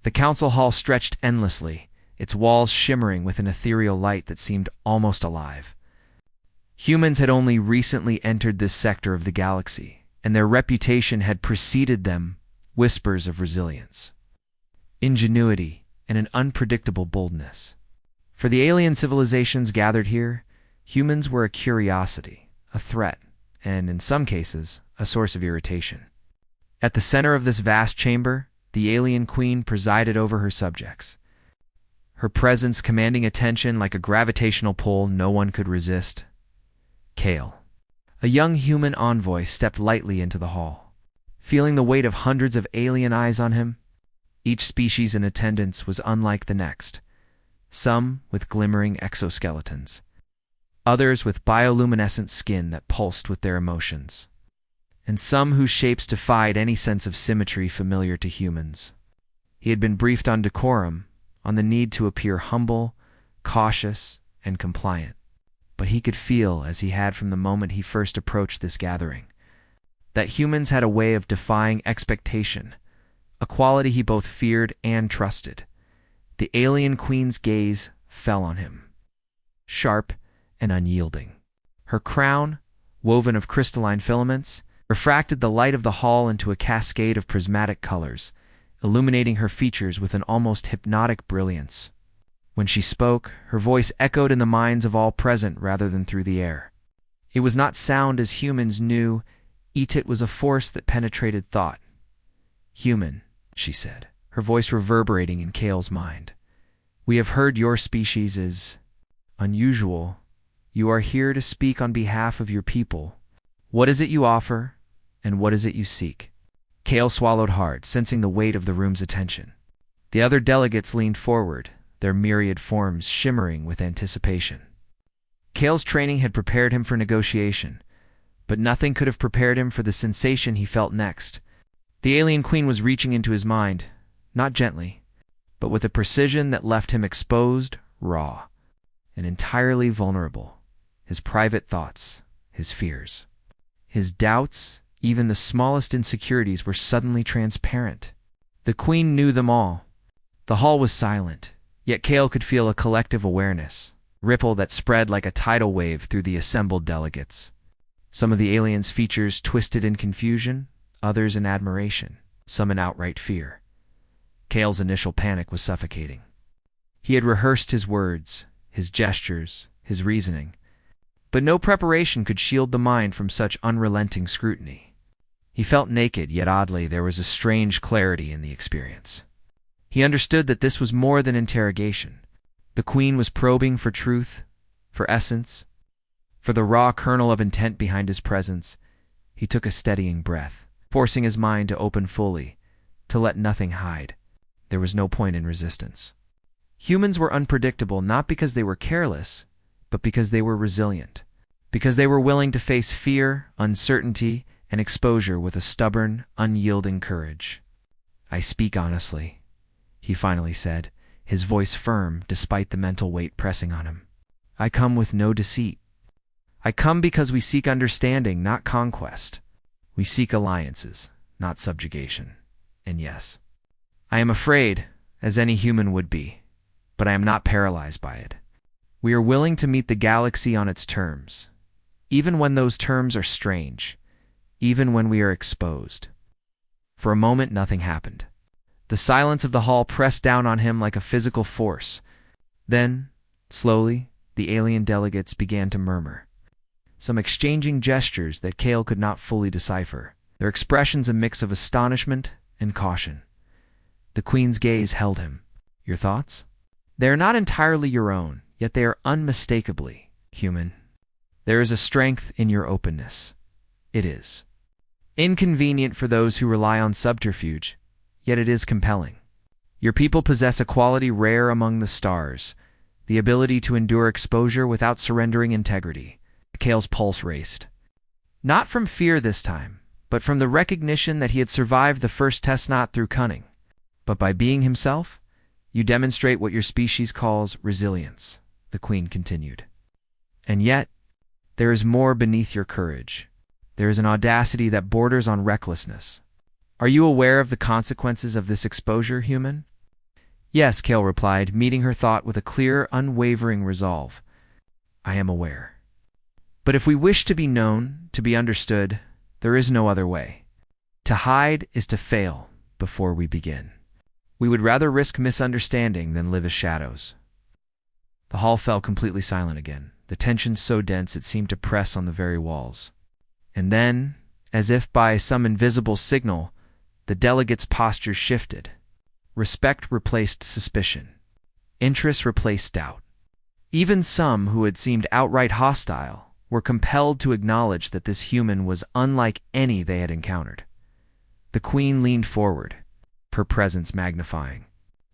The council hall stretched endlessly, its walls shimmering with an ethereal light that seemed almost alive. Humans had only recently entered this sector of the galaxy, and their reputation had preceded them, whispers of resilience, ingenuity, and an unpredictable boldness. For the alien civilizations gathered here, humans were a curiosity, a threat, and, in some cases, a source of irritation. At the center of this vast chamber, the alien queen presided over her subjects, her presence commanding attention like a gravitational pull no one could resist. Kale, a young human envoy, stepped lightly into the hall. Feeling the weight of hundreds of alien eyes on him, each species in attendance was unlike the next, some with glimmering exoskeletons, others with bioluminescent skin that pulsed with their emotions, and some whose shapes defied any sense of symmetry familiar to humans. He had been briefed on decorum, on the need to appear humble, cautious, and compliant. But he could feel, as he had from the moment he first approached this gathering, that humans had a way of defying expectation, a quality he both feared and trusted. The alien queen's gaze fell on him, sharp and unyielding. Her crown, woven of crystalline filaments, refracted the light of the hall into a cascade of prismatic colors, illuminating her features with an almost hypnotic brilliance. When she spoke, her voice echoed in the minds of all present rather than through the air. It was not sound as humans knew, it was a force that penetrated thought. "Human," she said, her voice reverberating in Kale's mind. "We have heard your species is unusual. You are here to speak on behalf of your people. What is it you offer, and what is it you seek?" Kale swallowed hard, sensing the weight of the room's attention. The other delegates leaned forward, their myriad forms shimmering with anticipation. Kale's training had prepared him for negotiation, but nothing could have prepared him for the sensation he felt next. The alien queen was reaching into his mind, not gently, but with a precision that left him exposed, raw, and entirely vulnerable. His private thoughts, his fears, his doubts, even the smallest insecurities were suddenly transparent. The queen knew them all. The hall was silent, yet Kale could feel a collective awareness, ripple that spread like a tidal wave through the assembled delegates. Some of the aliens' features twisted in confusion, others in admiration, some in outright fear. Kale's initial panic was suffocating. He had rehearsed his words, his gestures, his reasoning, but no preparation could shield the mind from such unrelenting scrutiny. He felt naked, yet oddly there was a strange clarity in the experience. He understood that this was more than interrogation. The queen was probing for truth, for essence, for the raw kernel of intent behind his presence. He took a steadying breath, forcing his mind to open fully, to let nothing hide. There was no point in resistance. Humans were unpredictable not because they were careless, but because they were resilient, because they were willing to face fear, uncertainty, and exposure with a stubborn, unyielding courage. "I speak honestly," he finally said, his voice firm despite the mental weight pressing on him. "I come with no deceit. I come because we seek understanding, not conquest. We seek alliances, not subjugation. And yes, I am afraid, as any human would be, but I am not paralyzed by it. We are willing to meet the galaxy on its terms, even when those terms are strange, even when we are exposed." For a moment, nothing happened. The silence of the hall pressed down on him like a physical force. Then, slowly, the alien delegates began to murmur, some exchanging gestures that Kale could not fully decipher, their expressions a mix of astonishment and caution. The queen's gaze held him. "Your thoughts? They are not entirely your own, yet they are unmistakably human. There is a strength in your openness. It is inconvenient for those who rely on subterfuge, yet it is compelling. Your people possess a quality rare among the stars, the ability to endure exposure without surrendering integrity." Kale's pulse raced. Not from fear this time, but from the recognition that he had survived the first test not through cunning, but by being himself. "You demonstrate what your species calls resilience," the queen continued. "And yet, there is more beneath your courage. There is an audacity that borders on recklessness. Are you aware of the consequences of this exposure, human? Yes, Kale replied, meeting her thought with a clear, unwavering resolve. I am aware. But if we wish to be known, to be understood, there is no other way. To hide is to fail before we begin. We would rather risk misunderstanding than live as shadows. The hall fell completely silent again, the tension so dense it seemed to press on the very walls. And then, as if by some invisible signal, the delegates' postures shifted. Respect replaced suspicion. Interest replaced doubt. Even some who had seemed outright hostile were compelled to acknowledge that this human was unlike any they had encountered. The Queen leaned forward, her presence magnifying.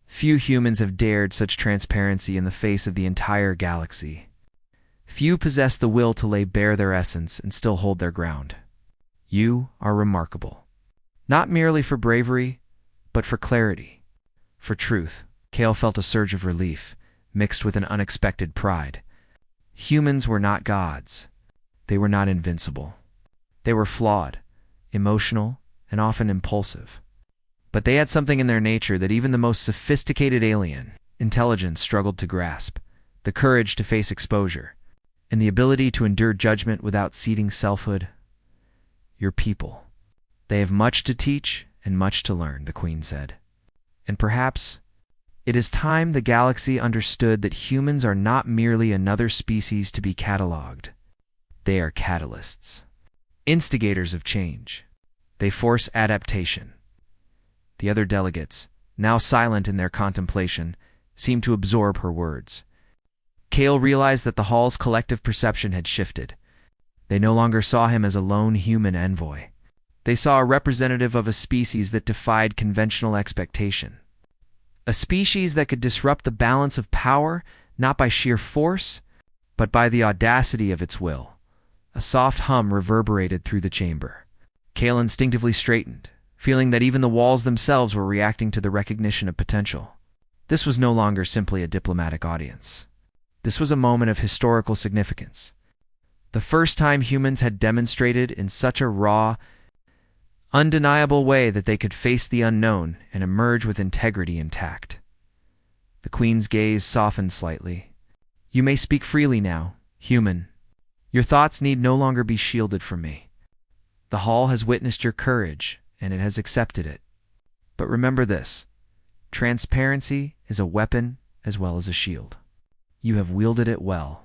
Few humans have dared such transparency in the face of the entire galaxy. Few possess the will to lay bare their essence and still hold their ground. You are remarkable. Not merely for bravery, but for clarity. For truth. Kale felt a surge of relief, mixed with an unexpected pride. Humans were not gods. They were not invincible. They were flawed, emotional, and often impulsive. But they had something in their nature that even the most sophisticated alien intelligence struggled to grasp: the courage to face exposure, and the ability to endure judgment without ceding selfhood. Your people. They have much to teach and much to learn, the Queen said. And perhaps it is time the galaxy understood that humans are not merely another species to be catalogued. They are catalysts, instigators of change. They force adaptation. The other delegates, now silent in their contemplation, seemed to absorb her words. Kale realized that the hall's collective perception had shifted. They no longer saw him as a lone human envoy. They saw a representative of a species that defied conventional expectation. A species that could disrupt the balance of power, not by sheer force, but by the audacity of its will. A soft hum reverberated through the chamber. Kale instinctively straightened, feeling that even the walls themselves were reacting to the recognition of potential. This was no longer simply a diplomatic audience. This was a moment of historical significance. The first time humans had demonstrated in such a raw, undeniable way that they could face the unknown and emerge with integrity intact. The Queen's gaze softened slightly. You may speak freely now, human. Your thoughts need no longer be shielded from me. The hall has witnessed your courage, and it has accepted it. But remember this: transparency is a weapon as well as a shield. You have wielded it well.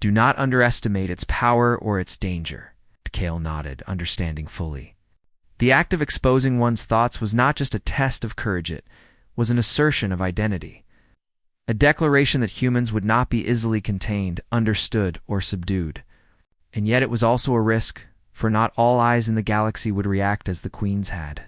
Do not underestimate its power or its danger. Kale nodded, understanding fully. The act of exposing one's thoughts was not just a test of courage, it was an assertion of identity. A declaration that humans would not be easily contained, understood, or subdued. And yet it was also a risk, for not all eyes in the galaxy would react as the Queen's had.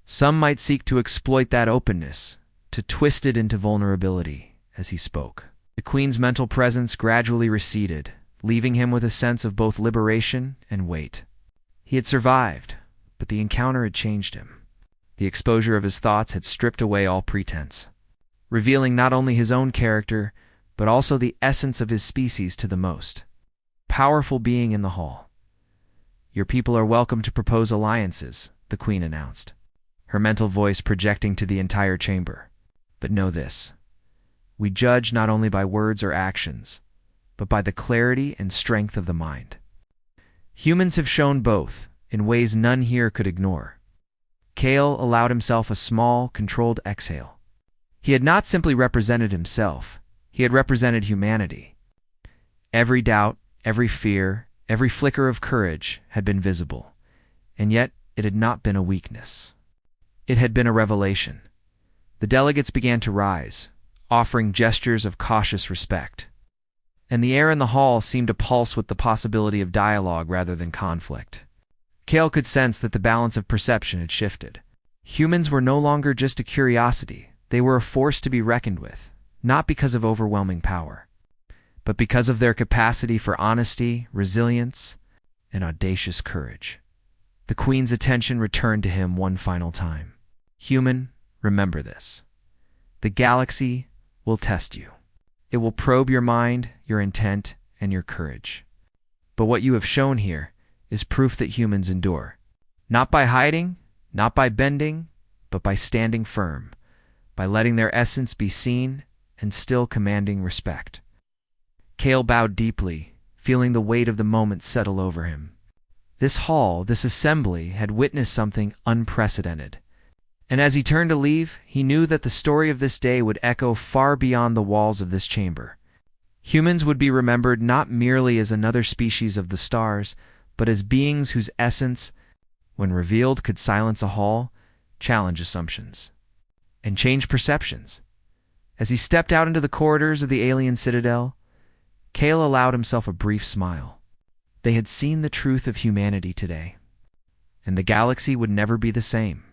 Some might seek to exploit that openness, to twist it into vulnerability, as he spoke. The Queen's mental presence gradually receded, leaving him with a sense of both liberation and weight. He had survived, but the encounter had changed him. The exposure of his thoughts had stripped away all pretense, revealing not only his own character, but also the essence of his species to the most powerful being in the hall. Your people are welcome to propose alliances, the Queen announced, her mental voice projecting to the entire chamber. But know this: we judge not only by words or actions, but by the clarity and strength of the mind. Humans have shown both, in ways none here could ignore. Kale allowed himself a small, controlled exhale. He had not simply represented himself, he had represented humanity. Every doubt, every fear, every flicker of courage had been visible, and yet it had not been a weakness. It had been a revelation. The delegates began to rise, offering gestures of cautious respect. And the air in the hall seemed to pulse with the possibility of dialogue rather than conflict. Kale could sense that the balance of perception had shifted. Humans were no longer just a curiosity, they were a force to be reckoned with, not because of overwhelming power, but because of their capacity for honesty, resilience, and audacious courage. The Queen's attention returned to him one final time. Human, remember this: the galaxy will test you. It will probe your mind, your intent, and your courage. But what you have shown here is proof that humans endure. Not by hiding, not by bending, but by standing firm, by letting their essence be seen and still commanding respect. Kale bowed deeply, feeling the weight of the moment settle over him. This hall, this assembly, had witnessed something unprecedented. And as he turned to leave, he knew that the story of this day would echo far beyond the walls of this chamber. Humans would be remembered not merely as another species of the stars, but as beings whose essence, when revealed, could silence a hall, challenge assumptions, and change perceptions. As he stepped out into the corridors of the alien citadel, Kale allowed himself a brief smile. They had seen the truth of humanity today, and the galaxy would never be the same.